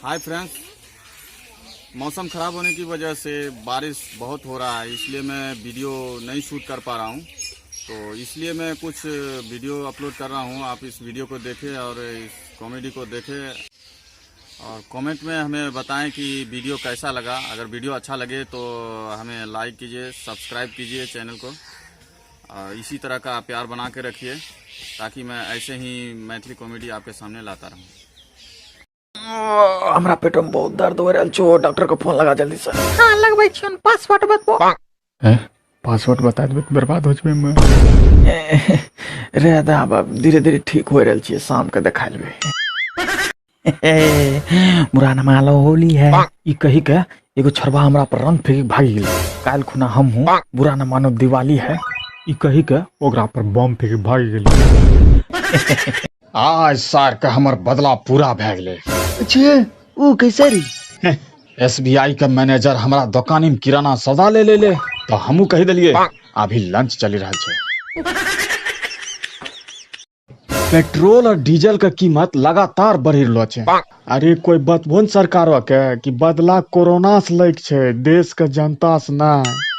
Hi friends, मौसम ख़राब होने की वजह से बारिश बहुत हो रहा है, इसलिए मैं वीडियो नहीं शूट कर पा रहा हूँ। तो इसलिए मैं कुछ वीडियो अपलोड कर रहा हूँ। आप इस वीडियो को देखें और इस कॉमेडी को देखें और कमेंट में हमें बताएं कि वीडियो कैसा लगा। अगर वीडियो अच्छा लगे तो हमें लाइक कीजिए, सब्सक्राइब कीजिए चैनल को और इसी तरह का प्यार बना के रखिए ताकि मैं ऐसे ही मैथिली कॉमेडी आपके सामने लाता रहूँ। हमरा पेट में बहुत दर्द हो रहा छो, डॉक्टर को फोन लगा जल्दी से। हाँ लगबै छियन, पासवर्ड बतबो। पासवर्ड बता देबे तो बर्बाद हो जबे मैं। रे दादा धीरे धीरे ठीक हो रहल छियै, शाम के देखा लेबे। मुराना मालो होली है ई कही के एगो छोरबा हमरा पर रंग फेंक भाग गेल। काल खुना हम हूं, बुरा न मानो दिवाली है ई कही के ओकरा पर बम फेंक भाग गेल। आज सार का हमर बदला पूरा भै गेलै। अच्छे ओ कैसे री? SBI का मैनेजर हमरा दुकानी में किराना सौदा ले तो हमू कह दिलिए अभी लंच चली रहा छे। पेट्रोल और डीजल का कीमत लगातार बढ़ रहलो छे। अरे कोई बतबोन सरकारो के कि बदला कोरोना से लैक छे, देश का जनता से ना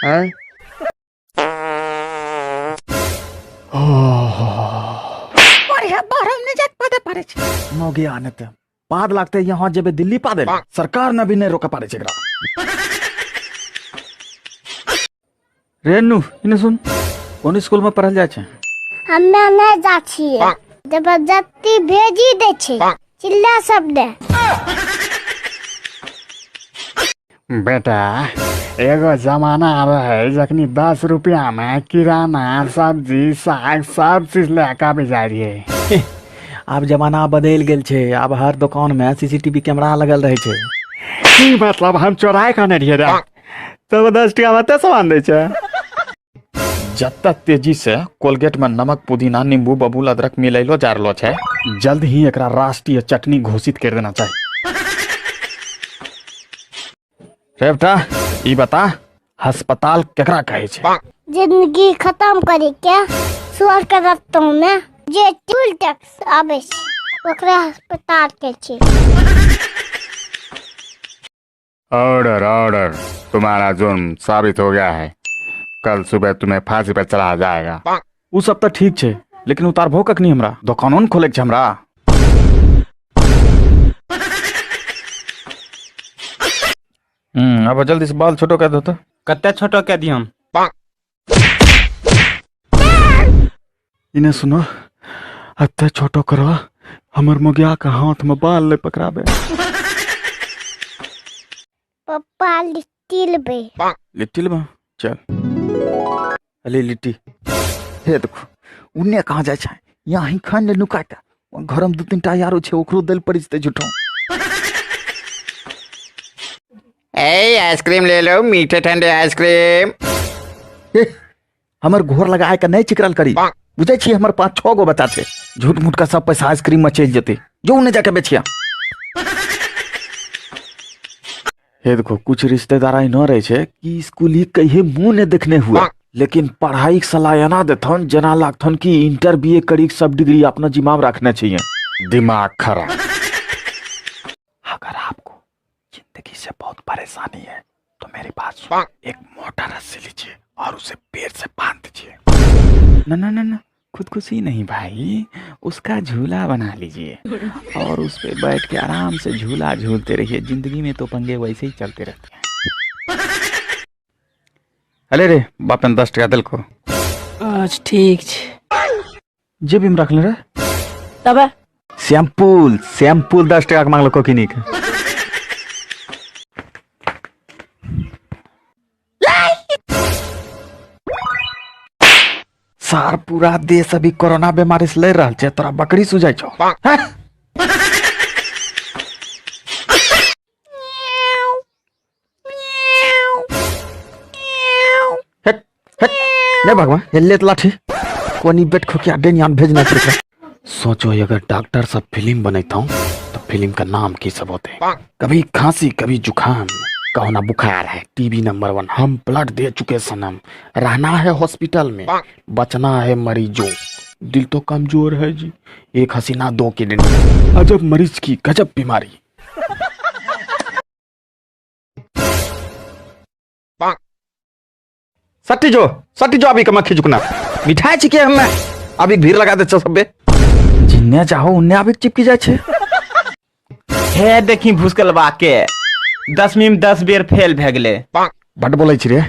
है। बढ़िया बारह में जात पादे पारे छै। मोगे आने ते पाद लागते यहाँ जेबे दिल्ली पादे सरकार ने भी नहीं रोका पारे छै एकरा। रेनू इने सुन, कौन स्कूल में पढ़ल जाय छै? हमे नहीं जा छिए, जबरदस्ती भेजी दे छै, चिल्ला सब दे। बेटा एगो जमाना रहे जखनी 10 रुपया में किराना सब्जी साग सब चीज लेके आबि जाय रहिए। अब जमाना बदल गेल छै, अब हर दुकान में CCTV कैमरा लगल रहे छै। की मतलब हम चोराय खाने रहिए रे? तो 10 टका बते सामान दे छै। जब तेजी से कोलगेट में नमक, पुदीना, नींबू, बबूल, अदरक मिलैलो जा रहलो छै, जल्द ही एकरा राष्ट्रीय चटनी घोषित कर देना चाहिए। रे बेटा ई बता, अस्पताल केकरा कहे छै? जिंदगी खत्म करे के स्वर्ग के रस्तों में जे टूल टैक्स आवे छै ओकरा अस्पताल के छै। ऑर्डर ऑर्डर, तुम्हारा जुर्म साबित हो गया है। कल सुबह तुम्हें फांसी पर चढ़ाया जाएगा। उ सब तो ठीक छै, लेकिन उतारबो कखनी हमरा? दुकानों न खोले के छै हमरा। अब जल्दी से बाल छोटो कर दो तो। कते छोटो के दियम? इन्हें सुनो, अत्ते छोटो करो, हमर मोगिया का हाथ में बाल ले पकड़ाबे। पप्पा लिटिल बे लिट्टी बा चल अले लिट्टी। हे देखो उन्ने कहाँ जाय छै, यहाँ ही खान ले नुकाता। घर में 2-3 टा यारो छै, ओकरो दिल परिचते झूठो। ए आइसक्रीम ले लो, मीठे ठंडे आइसक्रीम। हमर घोर लगाए के नहीं चिकरल करी, बुझे छी हमर 5-6 गो बच्चा छै। झूठ मूठ का सब पैसा आइसक्रीम में चल जेते, जो उन्हें जाके बेचिया। हे देखो कुछ रिश्तेदार न रहे छै कि स्कूली कहीं मुंह ने देखने हुआ, लेकिन पढ़ाई के सलाहना देथन, जना लागथन कि इंटर BA करी सब डिग्री अपना जिम्मा रखना चाहिए। दिमाग खराब। अगर आपको जिंदगी से बहुत परेशानी है तो मेरे पास एक मोटा रस्सी लीजिए और उसे पैर से बांध दीजिए। ना ना ना ना, खुदकुशी नहीं भाई, उसका झूला बना लीजिए और उस पे बैठ के आराम से झूला झूलते रहिए। जिंदगी में तो पंगे वैसे ही चलते रहते हैं। अरे रे बापन 10 टका दिल को। आज ठीक छै, जेब में रख ले रे। तबे शैम्पूल 10 टका के मांगलो कोकिनी के। सार पूरा देश अभी कोरोना बीमारी से लड़ रहा है, तोरा बकरी सुझाई छो। नहीं भगवान हेल्ले लाठी कोनी बेट खोकिया डेनियान भेजना चाहिए। सोचो अगर डॉक्टर सब फिल्म बनता हूँ तो फिल्म का नाम की सब होते? कभी खांसी, कभी जुकाम, कहो ना बुखार है, TB नंबर 1, हम ब्लड दे चुके सनम, रहना है हॉस्पिटल में, बचना है मरीजों, दिल तो कमजोर है जी, एक हसीना 2 किडनी, अजब मरीज की गजब बीमारी। सट्टी जो अभी कमा खिचुकना मिठाई छिके हमें अभी भीड़ लगा दे सबे जिन्ने चाहो उन्ने अभी चिपकी जाए छे। हे देखी भूसकलवा के 10वीं में 10 बेर फेल भे गेले। बड बोले छी रे,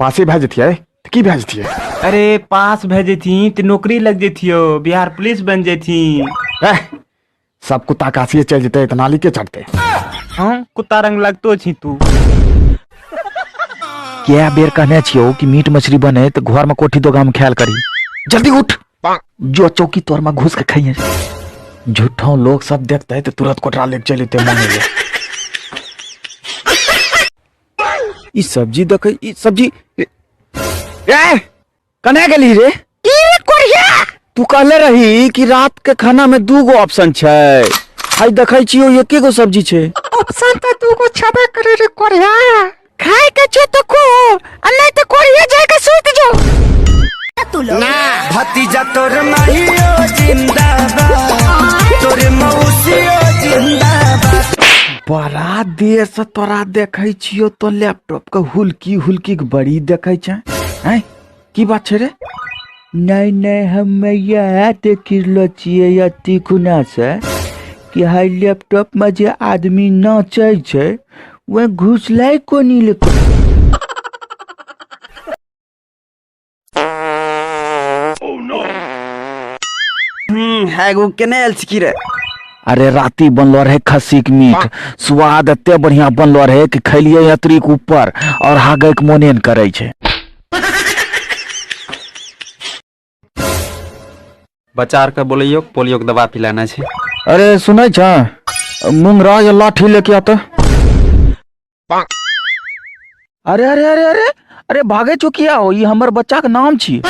पासे भए जतियै त की भए जतियै? अरे पास भे जेथी तो नौकरी लग जेथियो, बिहार पुलिस बन जेथी। सब कुत्ता काशिए चल जेतै त नाली के चढ़ते। हाँ कुत्ता रंग लगतो छी तू। क्या बेर कहने छियो कि मीट मछली बने तो घर में कोठी दोगा में ख्याल करी। जल्दी उठ जो चौकी तोर में घुस के खाइए। झूठों लोग सब देखते तो तुरंत कोटरा लेके चलते मांगे ले। ई सब्जी देखे ई सब्जी ए कने गेली रे? तू कहले रही कि रात के खाना में 2 गो ऑप्शन छै, हाय देखै छियो एके गो सब्जी छै। ऑप्शन तो 2 गो छबे करे रे कोरिया। खाए के छे तो को आ नहीं तो कोरिया जाए के सुत जो ना। भतीजा तोर माहियो जिंदाबाद, तोर मौसियो जिंदाबाद। बड़ा देर से तोरा देखै छियो तो लैपटॉप के हुल्की हुल्की के बड़ी देखै छै। हैं की बात छै रे? नहीं हम यह देखिलो छियै या तिकुना से कि हाई लैपटॉप में जे आदमी नाचै छै वह घुसलै कोनी लेको। एगो केने आयल छी रे? अरे राती बनलो रहे खस्सी के मीट, स्वाद एते बढ़िया बनलो रहे कि खैलिए यात्री के ऊपर और हागे के मोने न करे छै। बचार के बोलियो पोलियो के दवा पिलाना छै। अरे सुनै छ मुंगरा या लाठी लेके आते। अरे अरे अरे अरे अरे भागे चुकिया हो, ये हमर बच्चा के नाम छी।